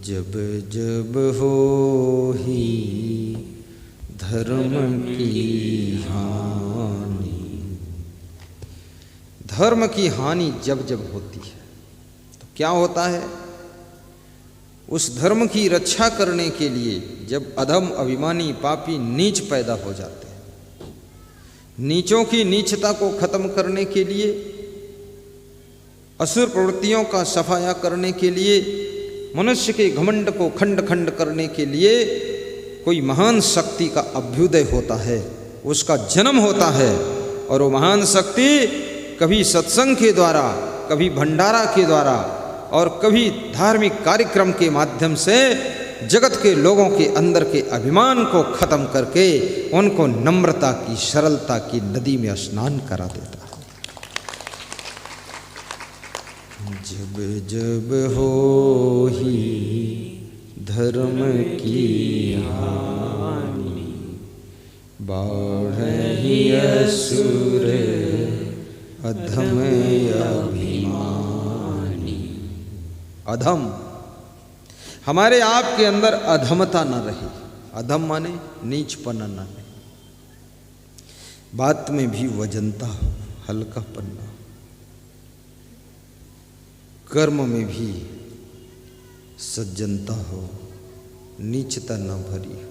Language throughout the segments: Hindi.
जब जब हो ही धर्म की हानि, धर्म की हानि जब जब होती है तो क्या होता है? उस धर्म की रक्षा करने के लिए जब अधम, अभिमानी, पापी, नीच पैदा हो जाते हैं, नीचों की नीचता को खत्म करने के लिए, असुर प्रवृत्तियों का सफाया करने के लिए, मनुष्य के घमंड को खंड खंड करने के लिए कोई महान शक्ति का अभ्युदय होता है, उसका जन्म होता है। और वो महान शक्ति कभी सत्संग के द्वारा, कभी भंडारा के द्वारा और कभी धार्मिक कार्यक्रम के माध्यम से जगत के लोगों के अंदर के अभिमान को खत्म करके उनको नम्रता की, सरलता की नदी में स्नान करा देता है। जब जब हो ही धर्म की हानि, बाढ़हि असुर अधम अभिमानी। अधम, हमारे आप के अंदर अधमता न रहे। अधम माने नीचपना न रहे, बात में भी वजनता हो, हल्कापन्ना, कर्म में भी सज्जनता हो, नीचता न भरी हो।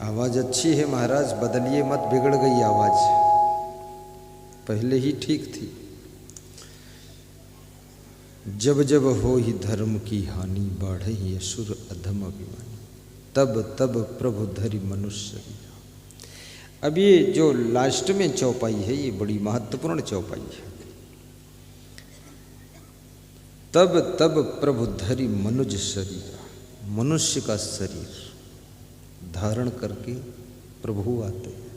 आवाज़ अच्छी है महाराज, बदलिए मत, बिगड़ गई आवाज़, पहले ही ठीक थी। जब जब हो ही धर्म की हानि, बाढ़हि असुर अधम अभिमानी, तब तब प्रभु धरि मनुष्य। अब ये जो लास्ट में चौपाई है, ये बड़ी महत्वपूर्ण चौपाई है। तब तब प्रभु धरि मनुज शरीर, मनुष्य का शरीर धारण करके प्रभु आते हैं।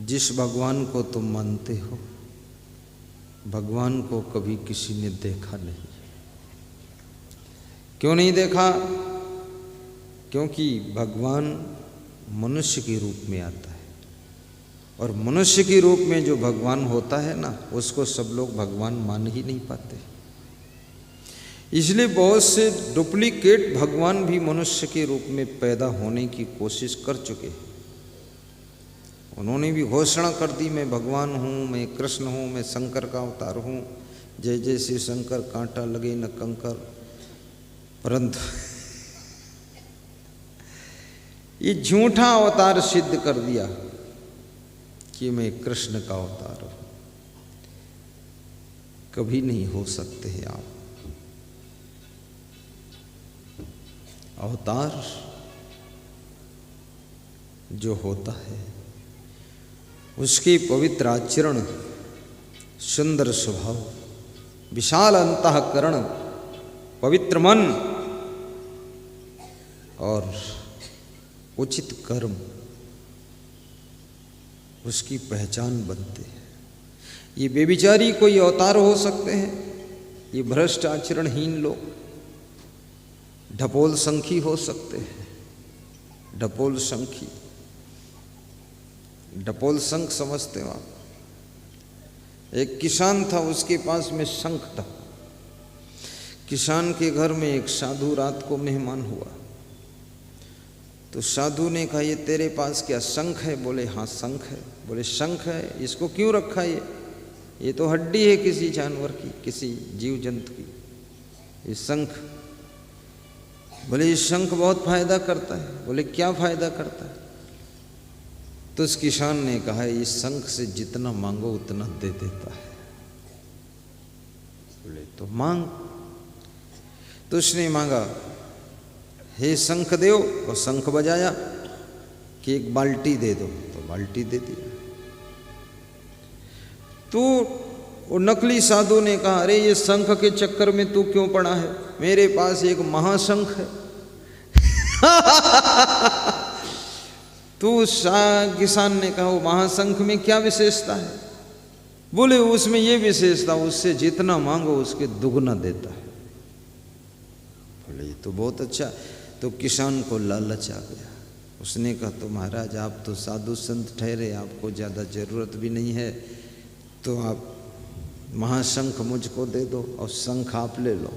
जिस भगवान को तुम मानते हो, भगवान को कभी किसी ने देखा नहीं। क्यों नहीं देखा? क्योंकि भगवान मनुष्य के रूप में आता है, और मनुष्य के रूप में जो भगवान होता है ना, उसको सब लोग भगवान मान ही नहीं पाते। इसलिए बहुत से डुप्लीकेट भगवान भी मनुष्य के रूप में पैदा होने की कोशिश कर चुके हैं। उन्होंने भी घोषणा कर दी, मैं भगवान हूँ, मैं कृष्ण हूँ, मैं शंकर का अवतार हूँ, जय जय श्री शंकर, कांटा लगे न कंकर। परंतु ये झूठा अवतार सिद्ध कर दिया कि मैं कृष्ण का अवतार हूँ। कभी नहीं हो सकते हैं आप। अवतार जो होता है, उसके पवित्र आचरण, सुंदर स्वभाव, विशाल अंतःकरण, पवित्र मन और उचित कर्म उसकी पहचान बनते हैं। ये बेविचारी कोई अवतार हो सकते हैं, ये भ्रष्ट आचरणहीन लोग ढपोल संखी हो सकते हैं। ढपोल संखी, ढपोल शंख समझते हो आप? एक किसान था, उसके पास में शंख था। किसान के घर में एक साधु रात को मेहमान हुआ, तो साधु ने कहा, ये तेरे पास क्या शंख है? बोले हाँ शंख है। बोले शंख है, इसको क्यों रखा? ये तो हड्डी है किसी जानवर की, किसी जीव जंतु की, ये शंख। बोले ये शंख बहुत फायदा करता है। बोले क्या फायदा करता है? तो उस किसान ने कहा, इस शंख से जितना मांगो उतना दे देता है। बोले तो मांग। तो उसने मांगा, हे शंख देव, और शंख बजाया कि एक बाल्टी दे दो, तो बाल्टी दे दी। तो वो नकली साधु ने कहा, अरे ये शंख के चक्कर में तू क्यों पड़ा है? मेरे पास एक महाशंख है। तो किसान ने कहा, वो महाशंख में क्या विशेषता है? बोले उसमें ये विशेषता, उससे जितना मांगो उसके दुगना देता है। बोले ये तो बहुत अच्छा। तो किसान को लालच आ गया। उसने कहा, तो महाराज आप तो साधु संत ठहरे, आपको ज़्यादा ज़रूरत भी नहीं है, तो आप महाशंख मुझको दे दो और शंख आप ले लो।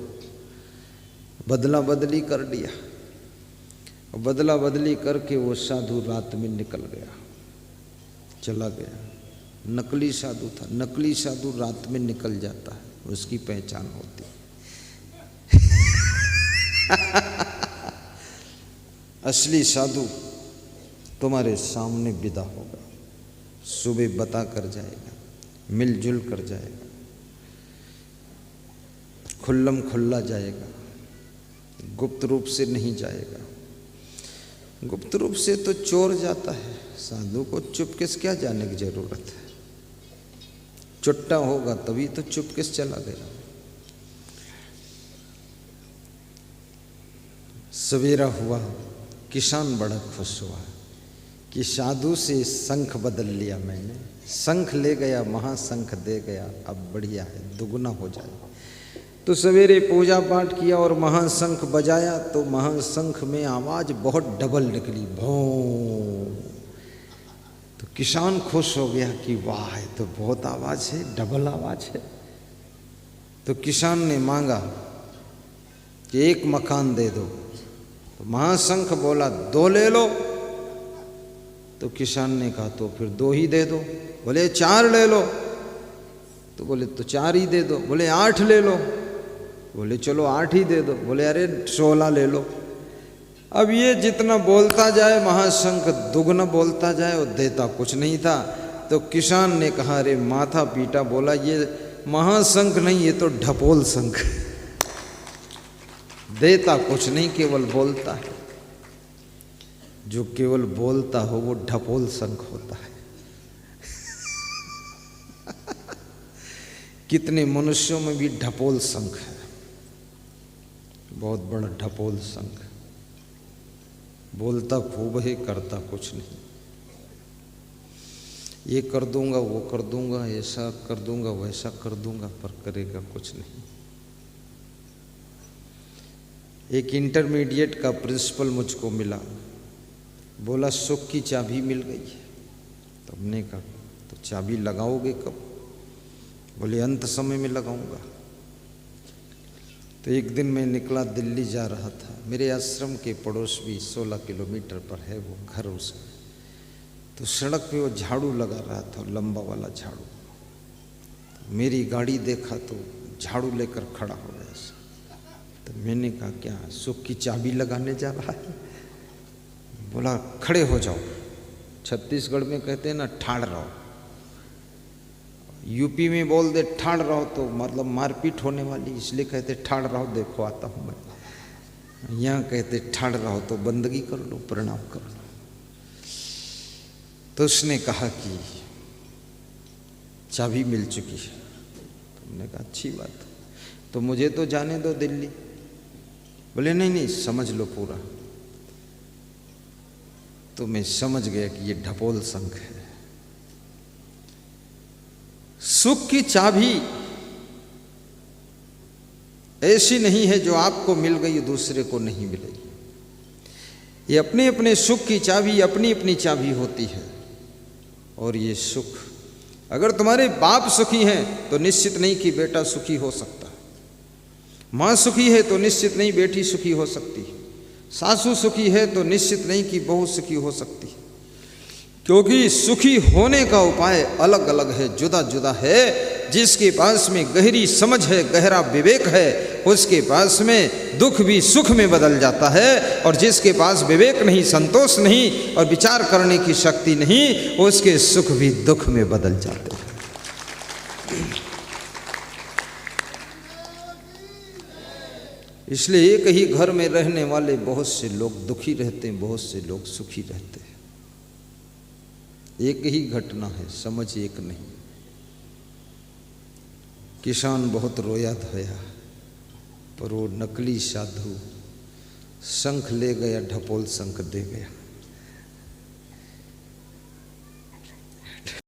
बदला बदली कर दिया और बदला बदली करके वो साधु रात में निकल गया, चला गया। नकली साधु था। नकली साधु रात में निकल जाता है, उसकी पहचान होती है। असली साधु तुम्हारे सामने विदा होगा, सुबह बता कर जाएगा, मिलजुल कर जाएगा, खुल्लम खुल्ला जाएगा, गुप्त रूप से नहीं जाएगा। गुप्त रूप से तो चोर जाता है, साधु को चुपके से क्या जाने की जरूरत है। चुट्टा होगा तभी तो चुपके से चला गया। सवेरा हुआ, किसान बड़ा खुश हुआ कि साधु से शंख बदल लिया मैंने, शंख ले गया, महाशंख दे गया, अब बढ़िया है, दुगुना हो जाए। तो सवेरे पूजा पाठ किया और महाशंख बजाया तो महाशंख में आवाज़ बहुत डबल निकली, भों। तो किसान खुश हो गया कि वाह, ये तो बहुत आवाज़ है, डबल आवाज़ है। तो किसान ने मांगा कि एक मकान दे दो। तो महाशंख बोला 2 ले लो। तो किसान ने कहा तो फिर 2 ही दे दो। बोले 4 ले लो। तो बोले तो 4 ही दे दो। बोले 8 ले लो। बोले चलो 8 ही दे दो। बोले अरे 16 ले लो। अब ये जितना बोलता जाए महाशंख दुगना बोलता जाए और देता कुछ नहीं था। तो किसान ने कहा अरे माथा पीटा, बोला ये महाशंख नहीं, ये तो ढपोल शंख, देता कुछ नहीं, केवल बोलता है। जो केवल बोलता हो वो ढपोल शंख होता है। कितने मनुष्यों में भी ढपोल शंख है, बहुत बड़ा ढपोल शंख, बोलता खूब है, करता कुछ नहीं। ये कर दूंगा, वो कर दूंगा, ऐसा कर दूंगा, वैसा कर दूंगा, पर करेगा कुछ नहीं। एक इंटरमीडिएट का प्रिंसिपल मुझको मिला, बोला सुख की चाबी मिल गई है। तो हमने कहा तो चाबी लगाओगे कब? बोले अंत समय में लगाऊंगा। तो एक दिन मैं निकला, दिल्ली जा रहा था, मेरे आश्रम के पड़ोस भी 16 किलोमीटर पर है वो घर उसका। तो सड़क पे वो झाड़ू लगा रहा था, लंबा वाला झाड़ू। तो मेरी गाड़ी देखा तो झाड़ू लेकर खड़ा हो गया। तो मैंने कहा क्या सुख की चाबी लगाने जा रहा है? बोला खड़े हो जाओ। छत्तीसगढ़ में कहते हैं ना ठाड़ रहो, यूपी में बोल दे ठाड़ रहो तो मतलब मारपीट होने वाली, इसलिए कहते ठाड़ रहो, देखो आता हूँ मैं। यहाँ कहते ठाड़ रहो तो बंदगी कर लो, प्रणाम कर लो। तो उसने कहा कि चाबी मिल चुकी है। तो हमने कहा अच्छी बात, तो मुझे तो जाने दो दिल्ली। बोले नहीं नहीं समझ लो पूरा। तो मैं समझ गया कि ये ढपोल शंख है। सुख की चाबी ऐसी नहीं है जो आपको मिल गई दूसरे को नहीं मिलेगी। ये अपने अपने सुख की चाबी अपनी अपनी चाबी होती है। और ये सुख अगर तुम्हारे बाप सुखी हैं तो निश्चित नहीं कि बेटा सुखी हो सकता। माँ सुखी है तो निश्चित नहीं बेटी सुखी हो सकती। सासू सुखी है तो निश्चित नहीं कि बहू सुखी हो सकती। क्योंकि सुखी होने का उपाय अलग अलग है, जुदा जुदा है। जिसके पास में गहरी समझ है, गहरा विवेक है, उसके पास में दुख भी सुख में बदल जाता है। और जिसके पास विवेक नहीं, संतोष नहीं और विचार करने की शक्ति नहीं, उसके सुख भी दुख में बदल जाते हैं। इसलिए एक ही घर में रहने वाले बहुत से लोग दुखी रहते हैं, बहुत से लोग सुखी रहते हैं। एक ही घटना है, समझ एक नहीं। किसान बहुत रोया धोया, पर वो नकली साधु शंख ले गया, ढपोल शंख दे गया।